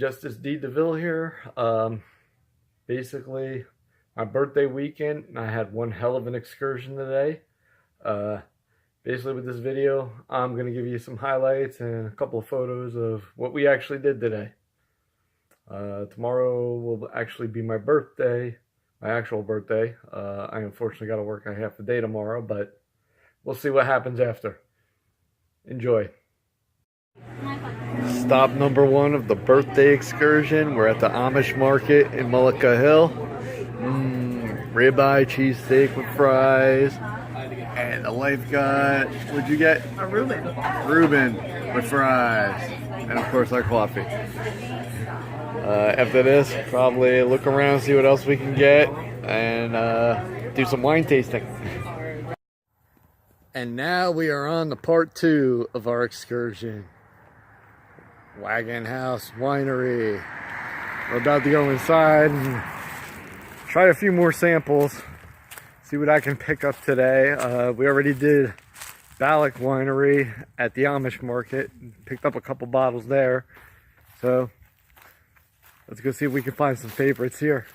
Justice D. DeVille here. Basically, my birthday weekend, and I had one hell of an excursion today. Uh, Basically, with this video, I'm going to give you some highlights and a couple of photos of what we actually did today. Tomorrow will actually be my birthday, my actual birthday. I unfortunately got to work a half a day tomorrow, but we'll see what happens after. Enjoy. Stop number one of the birthday excursion. We're at the Amish Market in Mullica Hill. Ribeye cheesesteak with fries. And the wife got, what'd you get? A Reuben. Reuben with fries. And of course our coffee. After this, probably look around, see what else we can get, and do some wine tasting. And now we are on the part 2 of our excursion. Wagon House Winery. We're about to go inside and try a few more samples. See what I can pick up today. We already did Ballock Winery at the Amish Market. Picked up a couple bottles there. So let's go see if we can find some favorites here.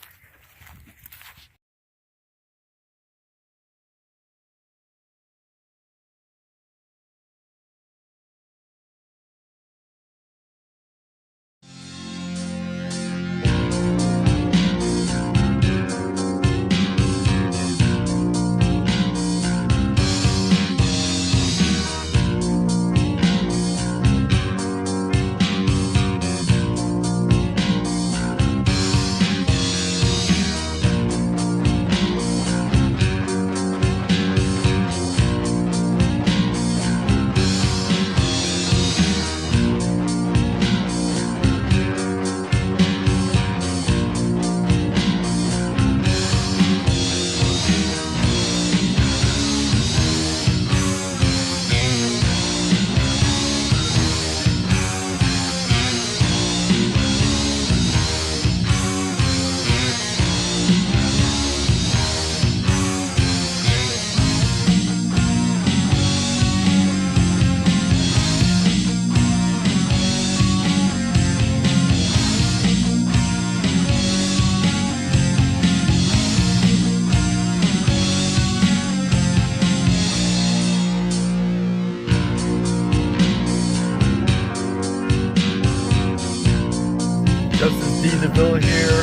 Justice D. DeVille here.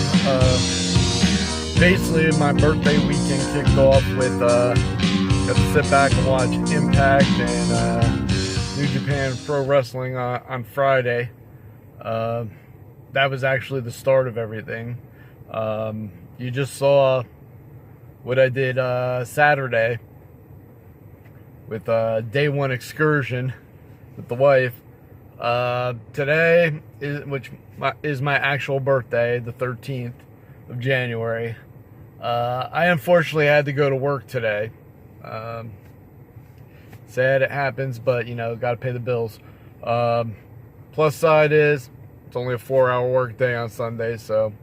Basically, my birthday weekend kicked off with got to sit back and watch Impact and New Japan Pro Wrestling on Friday. That was actually the start of everything. You just saw what I did Saturday with day 1 excursion with the wife. Today is my actual birthday, the 13th of January. I unfortunately had to go to work today. Sad it happens, but you know, gotta pay the bills. Plus side is it's only a 4-hour work day on Sunday, so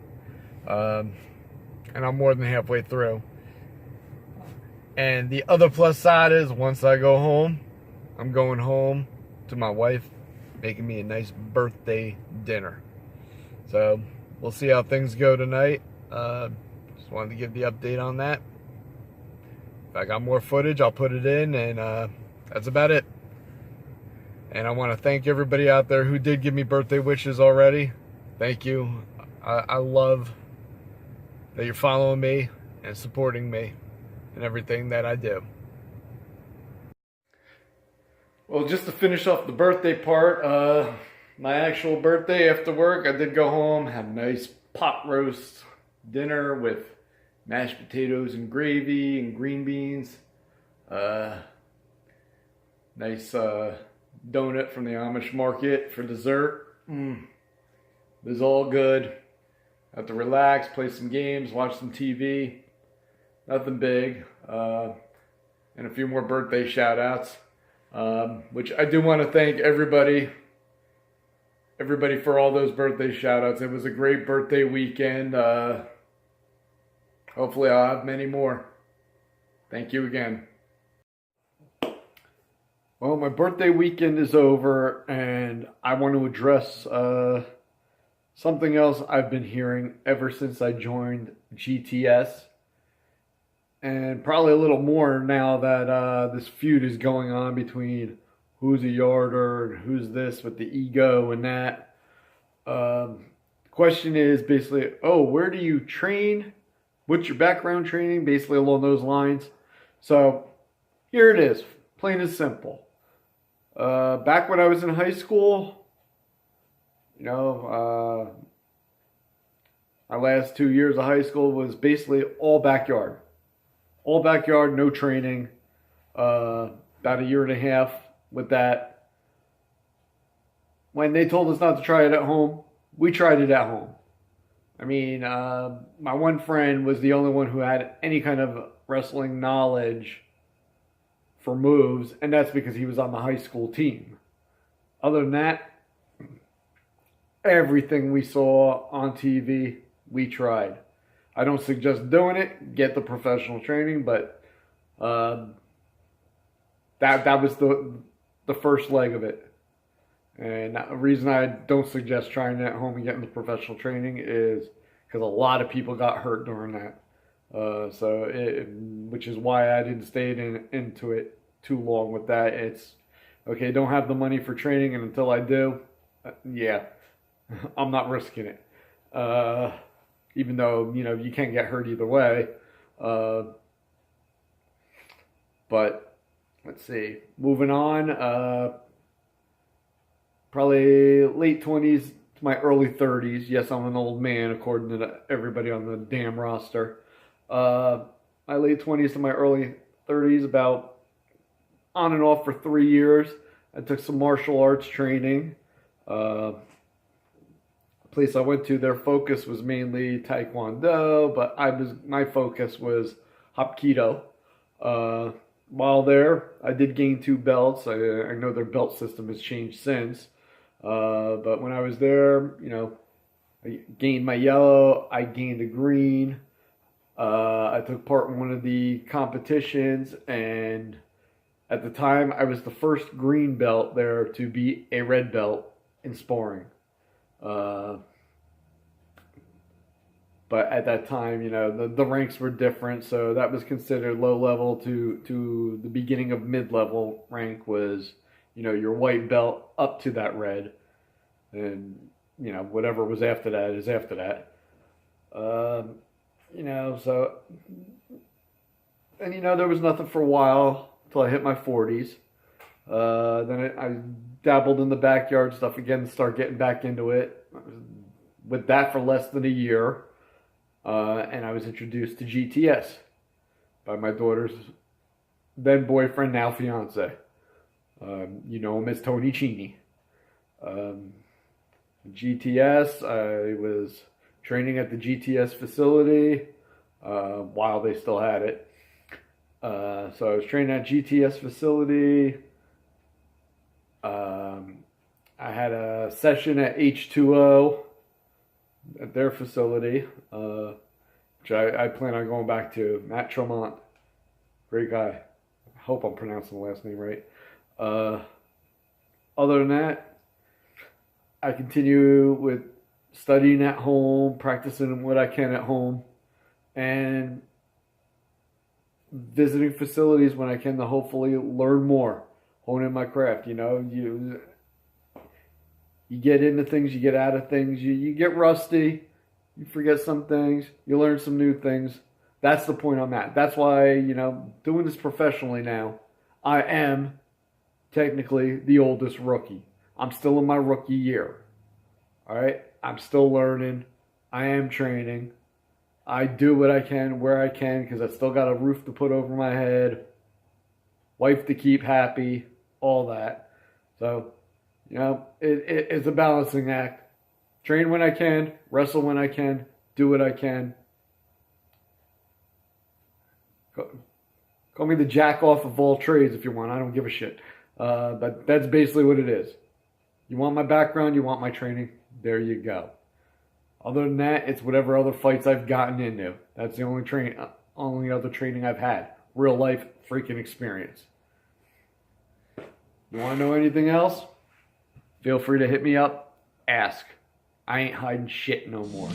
and I'm more than halfway through. And the other plus side is once I go home, I'm going home to my wife making me a nice birthday dinner. So we'll see how things go tonight. Just wanted to give the update on that. If I got more footage, I'll put it in, and that's about it. And I want to thank everybody out there who did give me birthday wishes already. Thank you. I love that you're following me and supporting me in everything that I do. Well, just to finish off the birthday part, my actual birthday after work, I did go home, have a nice pot roast dinner with mashed potatoes and gravy and green beans. Nice donut from the Amish Market for dessert. It was all good. Had to relax, play some games, watch some TV. Nothing big. And a few more birthday shout outs. Which I do want to thank everybody for all those birthday shout outs. It was a great birthday weekend. Hopefully I'll have many more. Thank you again. Well, my birthday weekend is over, and I want to address something else I've been hearing ever since I joined GTS, and probably a little more now that this feud is going on between who's a yarder and who's this with the ego and that. The question is basically, oh, where do you train? What's your background training? Basically along those lines. So here it is, plain and simple. Back when I was in high school, my last 2 years of high school was basically all backyard. All backyard, no training. About a year and a half with that. When they told us not to try it at home, we tried it at home. I mean, my one friend was the only one who had any kind of wrestling knowledge for moves, and that's because he was on the high school team. Other than that, everything we saw on TV, we tried. I don't suggest doing it. Get the professional training, but that was the first leg of it. And the reason I don't suggest trying it at home and getting the professional training is because a lot of people got hurt during that. Which is why I didn't stay into it too long with that. It's, okay, don't have the money for training, and until I do, yeah, I'm not risking it. Even though, you can't get hurt either way. But, let's see, moving on, probably late 20s to my early 30s. Yes, I'm an old man, according to everybody on the damn roster. My late 20s to my early 30s, about on and off for 3 years. I took some martial arts training. The place I went to, their focus was mainly Taekwondo, but my focus was Hapkido. While there, I did gain 2 belts. I know their belt system has changed since. But when I was there, I gained my yellow, I gained a green. I took part in one of the competitions, and at the time, I was the first green belt there to be a red belt in sparring. But at that time, the ranks were different, so that was considered low level to the beginning of mid-level rank was, your white belt up to that red. And, whatever was after that is after that. There was nothing for a while until I hit my 40s. Then I dabbled in the backyard stuff again and started getting back into it. With that for less than a year. And I was introduced to GTS by my daughter's then boyfriend, now fiance. You know him as Tony Cini. GTS, I was training at the GTS facility while they still had it. So I was training at GTS facility. I had a session at H2O at their facility, which I plan on going back to. Matt Tremont, great guy. I hope I'm pronouncing the last name right. Other than that, I continue with studying at home, practicing what I can at home, and visiting facilities when I can to hopefully learn more, hone in my craft. You get into things, you get out of things, you get rusty, you forget some things, you learn some new things. That's the point I'm at. That's why, doing this professionally now, I am technically the oldest rookie. I'm still in my rookie year. All right? I'm still learning. I am training. I do what I can where I can because I still got a roof to put over my head, wife to keep happy, all that. So, it's a balancing act. Train when I can, wrestle when I can, do what I can. Call me the jack off of all trades if you want. I don't give a shit. But that's basically what it is. You want my background, you want my training, there you go. Other than that, it's whatever other fights I've gotten into. That's the only other training I've had. Real life freaking experience. You want to know anything else? Feel free to hit me up. Ask. I ain't hiding shit no more.